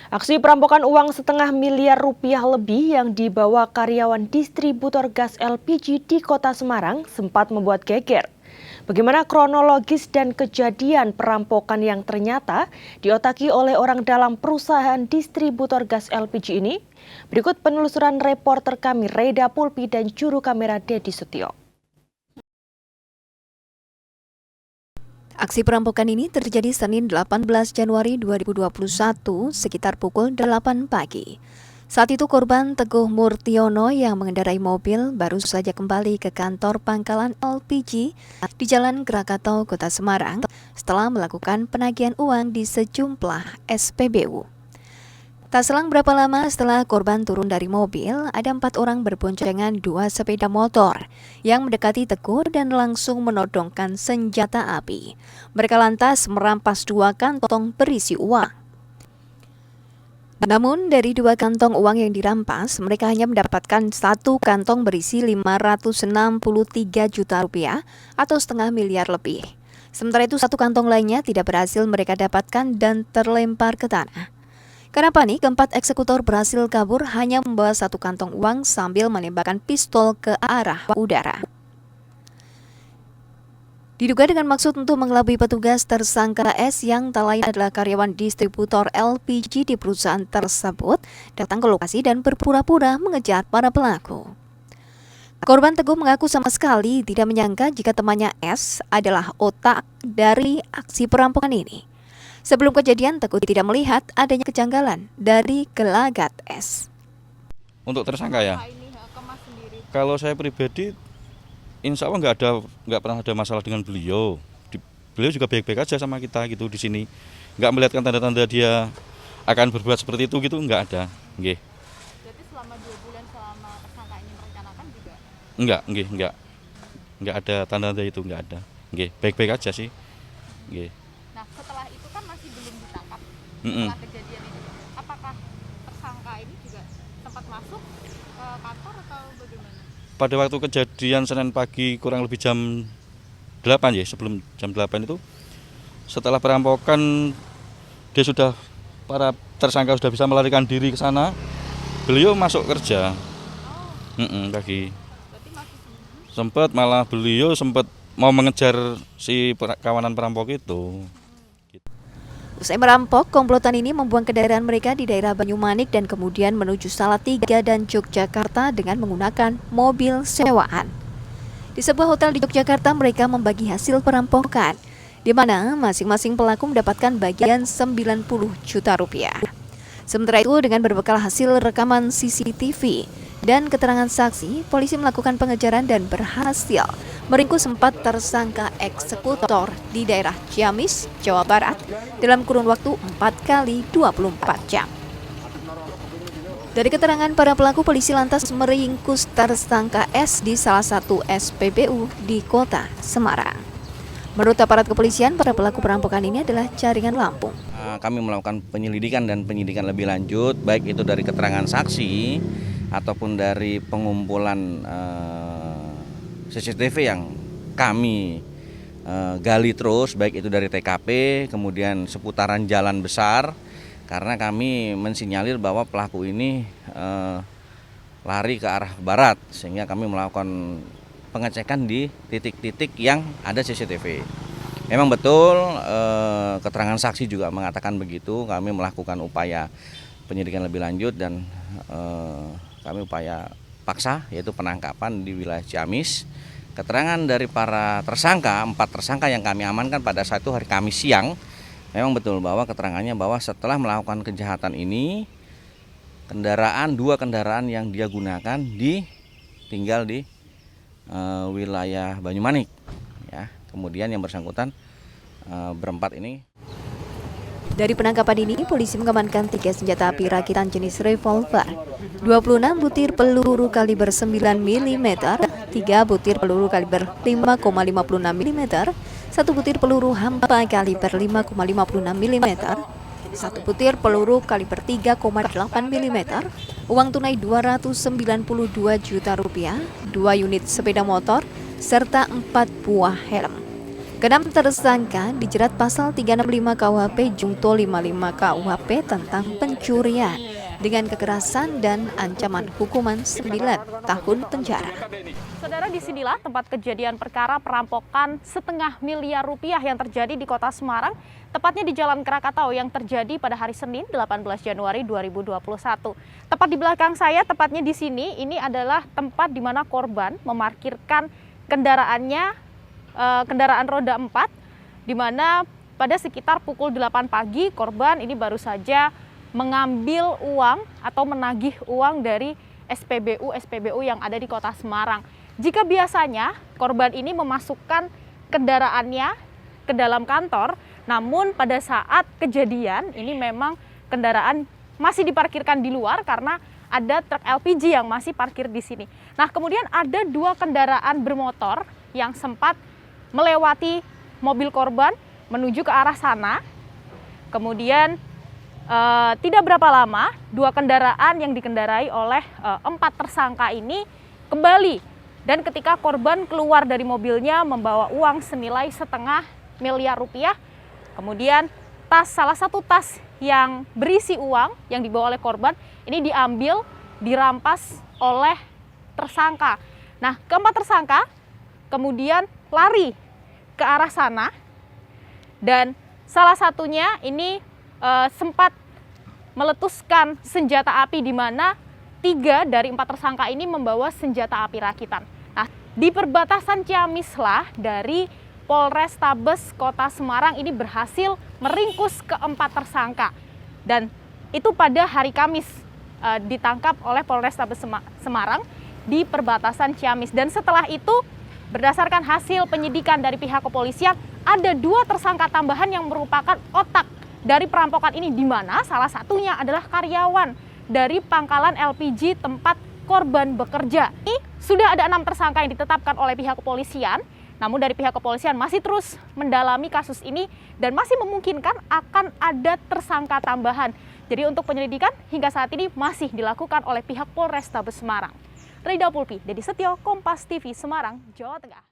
Aksi perampokan uang setengah miliar rupiah lebih yang dibawa karyawan distributor gas LPG di Kota Semarang sempat membuat geger. Bagaimana kronologis dan kejadian perampokan yang ternyata diotaki oleh orang dalam perusahaan distributor gas LPG ini? Berikut penelusuran reporter kami Reda Pulpi dan juru kamera Dedi Setio. Aksi perampokan ini terjadi Senin 18 Januari 2021 sekitar pukul 8 pagi. Saat itu korban Teguh Murtiono yang mengendarai mobil baru saja kembali ke kantor pangkalan LPG di Jalan Krakatau, Kota Semarang setelah melakukan penagihan uang di sejumlah SPBU. Tak selang berapa lama setelah korban turun dari mobil, ada 4 orang berboncengan 2 sepeda motor yang mendekati Teguh dan langsung menodongkan senjata api. Mereka lantas merampas 2 kantong berisi uang. Namun dari 2 kantong uang yang dirampas, mereka hanya mendapatkan 1 kantong berisi 563 juta rupiah atau setengah miliar lebih. Sementara itu 1 kantong lainnya tidak berhasil mereka dapatkan dan terlempar ke tanah. Karena panik, 4 eksekutor berhasil kabur hanya membawa 1 kantong uang sambil menembakkan pistol ke arah udara. Diduga dengan maksud untuk mengelabui petugas, tersangka S yang tak lain adalah karyawan distributor LPG di perusahaan tersebut datang ke lokasi dan berpura-pura mengejar para pelaku. Korban Teguh mengaku sama sekali tidak menyangka jika temannya S adalah otak dari aksi perampokan ini. Sebelum kejadian, Teguh tidak melihat adanya kejanggalan dari gelagat S. Untuk tersangka ya, kalau saya pribadi, insya Allah nggak pernah ada masalah dengan beliau. Beliau juga baik-baik aja sama kita gitu di sini. Nggak melihatkan tanda-tanda dia akan berbuat seperti itu gitu, nggak ada. Nggih. Berarti selama 2 bulan selama tersangka ini merencanakan juga? Nggak ada tanda-tanda itu, nggak ada. Nggih, baik-baik aja sih. Nggih. Nah, setelah itu kan masih belum ditangkap. Setelah kejadian ini, apakah tersangka ini juga sempat masuk ke kantor atau bagaimana? Pada waktu kejadian Senin pagi kurang lebih jam 8 ya, sebelum jam 8 itu, setelah perampokan para tersangka sudah bisa melarikan diri ke sana, beliau masuk kerja. Pagi. Berarti masih Sempat malah beliau sempat mau mengejar si kawanan perampok itu. Usai merampok, komplotan ini membuang kendaraan mereka di daerah Banyumanik dan kemudian menuju Salatiga dan Yogyakarta dengan menggunakan mobil sewaan. Di sebuah hotel di Yogyakarta, mereka membagi hasil perampokan, di mana masing-masing pelaku mendapatkan bagian 90 juta rupiah. Sementara itu, dengan berbekal hasil rekaman CCTV dan keterangan saksi, polisi melakukan pengejaran dan berhasil meringkus 4 tersangka eksekutor di daerah Ciamis, Jawa Barat dalam kurun waktu 4 kali 24 jam. Dari keterangan para pelaku, polisi lantas meringkus tersangka S di salah satu SPBU di Kota Semarang. Menurut aparat kepolisian, para pelaku perampokan ini adalah jaringan Lampung. Kami melakukan penyelidikan dan penyidikan lebih lanjut, baik itu dari keterangan saksi ataupun dari pengumpulan CCTV yang kami gali terus, baik itu dari TKP, kemudian seputaran jalan besar, karena kami mensinyalir bahwa pelaku ini lari ke arah barat, sehingga kami melakukan pengecekan di titik-titik yang ada CCTV. Memang betul keterangan saksi juga mengatakan begitu, kami melakukan upaya penyidikan lebih lanjut dan kami upaya paksa yaitu penangkapan di wilayah Ciamis. Keterangan dari para tersangka, 4 tersangka yang kami amankan pada saat itu hari Kamis siang, memang betul bahwa keterangannya bahwa setelah melakukan kejahatan ini, 2 kendaraan yang dia gunakan tinggal di wilayah Banyumanik. Ya, kemudian yang bersangkutan berempat ini. Dari penangkapan ini, polisi mengamankan 3 senjata api rakitan jenis revolver, 26 butir peluru kaliber 9 mm, 3 butir peluru kaliber 5,56 mm, 1 butir peluru hampa kaliber 5,56 mm, 1 butir peluru kaliber 3,8 mm, uang tunai 292 juta rupiah, 2 unit sepeda motor, serta 4 buah helm. Keenam tersangka dijerat pasal 365 KUHP Junto 55 KUHP tentang pencurian dengan kekerasan dan ancaman hukuman 9 tahun penjara. Saudara, disinilah tempat kejadian perkara perampokan setengah miliar rupiah yang terjadi di Kota Semarang, tepatnya di Jalan Krakatau yang terjadi pada hari Senin 18 Januari 2021. Tepat di belakang saya, tepatnya di sini, ini adalah tempat di mana korban memarkirkan kendaraannya, kendaraan roda 4, di mana pada sekitar pukul 8 pagi korban ini baru saja mengambil uang atau menagih uang dari SPBU yang ada di Kota Semarang. Jika biasanya korban ini memasukkan kendaraannya ke dalam kantor, namun pada saat kejadian ini memang kendaraan masih diparkirkan di luar karena ada truk LPG yang masih parkir di sini. Nah, kemudian ada 2 kendaraan bermotor yang sempat melewati mobil korban menuju ke arah sana. Kemudian tidak berapa lama 2 kendaraan yang dikendarai oleh 4 tersangka ini kembali, dan ketika korban keluar dari mobilnya membawa uang senilai setengah miliar rupiah, kemudian salah satu tas yang berisi uang yang dibawa oleh korban ini diambil, dirampas oleh tersangka. Nah, keempat tersangka kemudian lari ke arah sana, dan salah satunya ini sempat meletuskan senjata api, di mana 3 dari 4 tersangka ini membawa senjata api rakitan. Nah, di perbatasan Ciamislah dari Polrestabes Kota Semarang ini berhasil meringkus keempat tersangka, dan itu pada hari Kamis ditangkap oleh Polrestabes Semarang di perbatasan Ciamis. Dan setelah itu, berdasarkan hasil penyidikan dari pihak kepolisian, ada 2 tersangka tambahan yang merupakan otak dari perampokan ini, di mana salah satunya adalah karyawan dari pangkalan LPG tempat korban bekerja. Ini sudah ada 6 tersangka yang ditetapkan oleh pihak kepolisian, namun dari pihak kepolisian masih terus mendalami kasus ini dan masih memungkinkan akan ada tersangka tambahan. Jadi untuk penyelidikan hingga saat ini masih dilakukan oleh pihak Polrestabes Semarang. Rida Pulpi, Dedi Setio, Kompas TV, Semarang, Jawa Tengah.